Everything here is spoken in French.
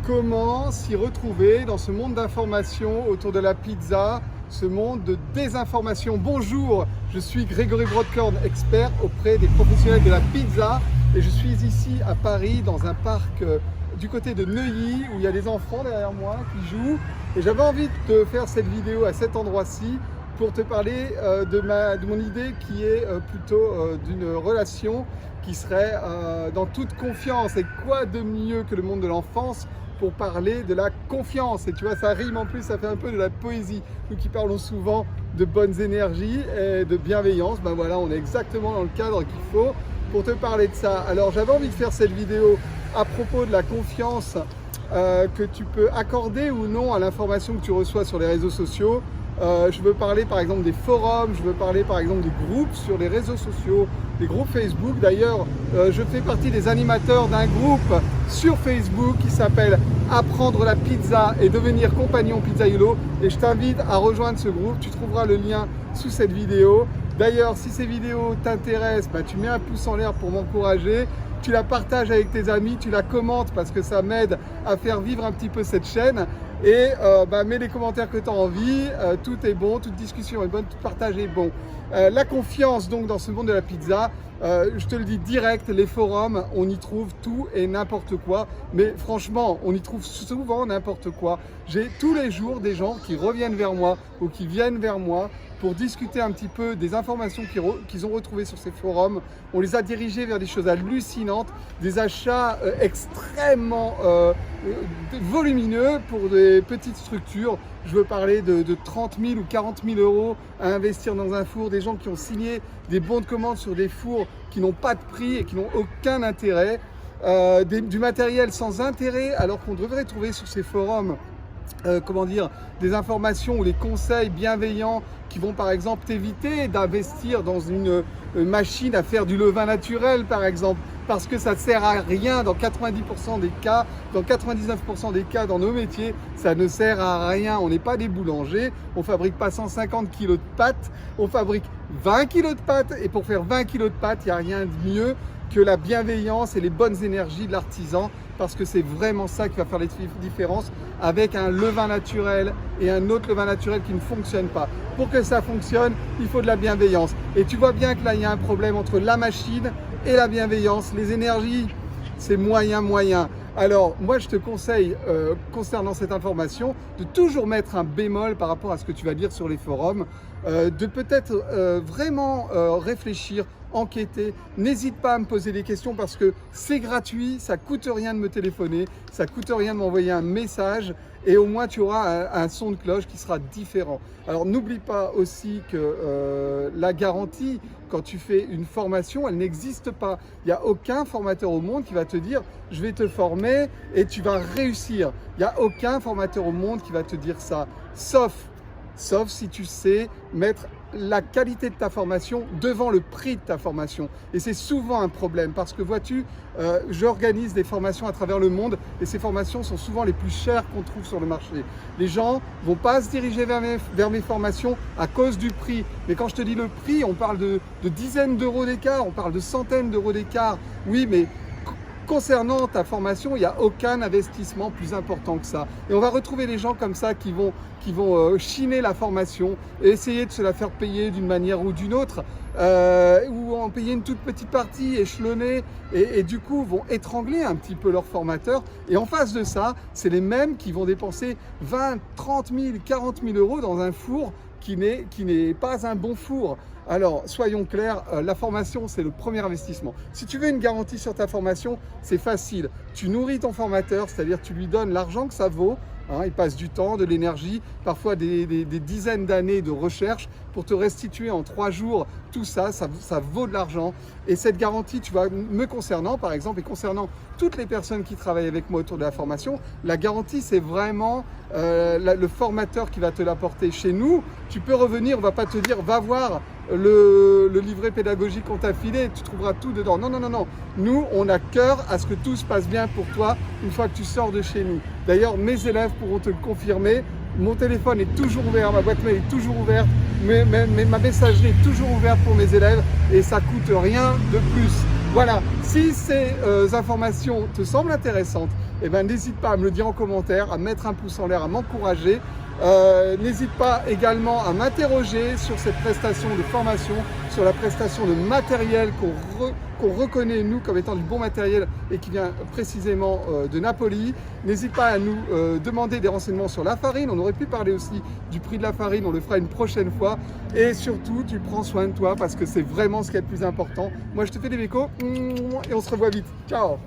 Comment s'y retrouver dans ce monde d'information autour de la pizza, ce monde de désinformation. Bonjour, je suis Grégory Broadcorn, expert auprès des professionnels de la pizza et je suis ici à Paris dans un parc du côté de Neuilly où il y a des enfants derrière moi qui jouent et j'avais envie de faire cette vidéo à cet endroit-ci pour te parler de mon idée qui est plutôt d'une relation qui serait dans toute confiance. Et quoi de mieux que le monde de l'enfance pour parler de la confiance? Et tu vois, ça rime en plus, ça fait un peu de la poésie. Nous qui parlons souvent de bonnes énergies et de bienveillance, ben voilà, on est exactement dans le cadre qu'il faut pour te parler de ça. Alors j'avais envie de faire cette vidéo à propos de la confiance que tu peux accorder ou non à l'information que tu reçois sur les réseaux sociaux. Je veux parler par exemple des forums, je veux parler par exemple des groupes sur les réseaux sociaux, des groupes Facebook. D'ailleurs, je fais partie des animateurs d'un groupe sur Facebook qui s'appelle Apprendre la pizza et devenir compagnon pizzaïolo. Et je t'invite à rejoindre ce groupe, tu trouveras le lien sous cette vidéo. D'ailleurs, si ces vidéos t'intéressent, bah, tu mets un pouce en l'air pour m'encourager. Tu la partages avec tes amis, tu la commentes parce que ça m'aide à faire vivre un petit peu cette chaîne. Et mets les commentaires que tu as envie, tout est bon, toute discussion est bonne, tout partage est bon. La confiance donc dans ce monde de la pizza, je te le dis direct, les forums, on y trouve tout et n'importe quoi. Mais franchement, on y trouve souvent n'importe quoi. J'ai tous les jours des gens qui reviennent vers moi ou qui viennent vers moi pour discuter un petit peu des informations qu'ils ont retrouvées sur ces forums. On les a dirigés vers des choses hallucinantes, des achats extrêmement volumineux pour des petites structures. Je veux parler de 30 000 ou 40 000 euros à investir dans un four, des gens qui ont signé des bons de commande sur des fours qui n'ont pas de prix et qui n'ont aucun intérêt, du matériel sans intérêt alors qu'on devrait trouver sur ces forums des informations ou des conseils bienveillants qui vont par exemple t'éviter d'investir dans une machine à faire du levain naturel par exemple, parce que ça ne sert à rien dans 90% des cas, dans 99% des cas dans nos métiers, ça ne sert à rien. On n'est pas des boulangers, on ne fabrique pas 150 kg de pâtes, on fabrique 20 kg de pâtes et pour faire 20 kg de pâtes, il n'y a rien de mieux que la bienveillance et les bonnes énergies de l'artisan, parce que c'est vraiment ça qui va faire les différences avec un levain naturel et un autre levain naturel qui ne fonctionne pas. Pour que ça fonctionne, il faut de la bienveillance. Et tu vois bien que là, il y a un problème entre la machine et la bienveillance. Les énergies, c'est moyen. Alors, moi, je te conseille, concernant cette information, de toujours mettre un bémol par rapport à ce que tu vas lire sur les forums, de peut-être vraiment réfléchir, enquêter. N'hésite pas à me poser des questions parce que c'est gratuit, ça coûte rien de me téléphoner, ça coûte rien de m'envoyer un message et au moins tu auras un son de cloche qui sera différent. Alors n'oublie pas aussi que la garantie, quand tu fais une formation, elle n'existe pas. Il n'y a aucun formateur au monde qui va te dire « je vais te former et tu vas réussir ». Il n'y a aucun formateur au monde qui va te dire ça, sauf si tu sais mettre la qualité de ta formation devant le prix de ta formation. Et c'est souvent un problème parce que vois-tu, j'organise des formations à travers le monde et ces formations sont souvent les plus chères qu'on trouve sur le marché. Les gens ne vont pas se diriger vers mes formations à cause du prix. Mais quand je te dis le prix, on parle de dizaines d'euros d'écart, on parle de centaines d'euros d'écart. Oui, mais concernant ta formation, il n'y a aucun investissement plus important que ça. Et on va retrouver les gens comme ça qui vont chiner la formation et essayer de se la faire payer d'une manière ou d'une autre, ou en payer une toute petite partie échelonnée et du coup vont étrangler un petit peu leur formateur. Et en face de ça, c'est les mêmes qui vont dépenser 20, 30 000, 40 000 euros dans un four qui n'est pas un bon four. Alors, soyons clairs, la formation, c'est le premier investissement. Si tu veux une garantie sur ta formation, c'est facile. Tu nourris ton formateur, c'est-à-dire tu lui donnes l'argent que ça vaut. Hein, il passe du temps, de l'énergie, parfois des dizaines d'années de recherche pour te restituer en 3 jours. Tout ça vaut de l'argent. Et cette garantie, tu vois, me concernant par exemple, et concernant toutes les personnes qui travaillent avec moi autour de la formation, la garantie, c'est vraiment le formateur qui va te l'apporter. Chez nous, tu peux revenir, on ne va pas te dire, va voir le livret pédagogique qu'on t'a filé, tu trouveras tout dedans. Non. Nous, on a cœur à ce que tout se passe bien pour toi une fois que tu sors de chez nous. D'ailleurs, mes élèves pourront te le confirmer. Mon téléphone est toujours ouvert, ma boîte mail est toujours ouverte, ma messagerie est toujours ouverte pour mes élèves et ça coûte rien de plus. Voilà, si ces informations te semblent intéressantes, eh ben, n'hésite pas à me le dire en commentaire, à mettre un pouce en l'air, à m'encourager. N'hésite pas également à m'interroger sur cette prestation de formation, sur la prestation de matériel qu'on reconnaît nous comme étant du bon matériel et qui vient précisément de Napoli. N'hésite pas à nous demander des renseignements sur la farine. On aurait pu parler aussi du prix de la farine, on le fera une prochaine fois. Et surtout, tu prends soin de toi parce que c'est vraiment ce qui est le plus important. Moi, je te fais des bécos et on se revoit vite. Ciao!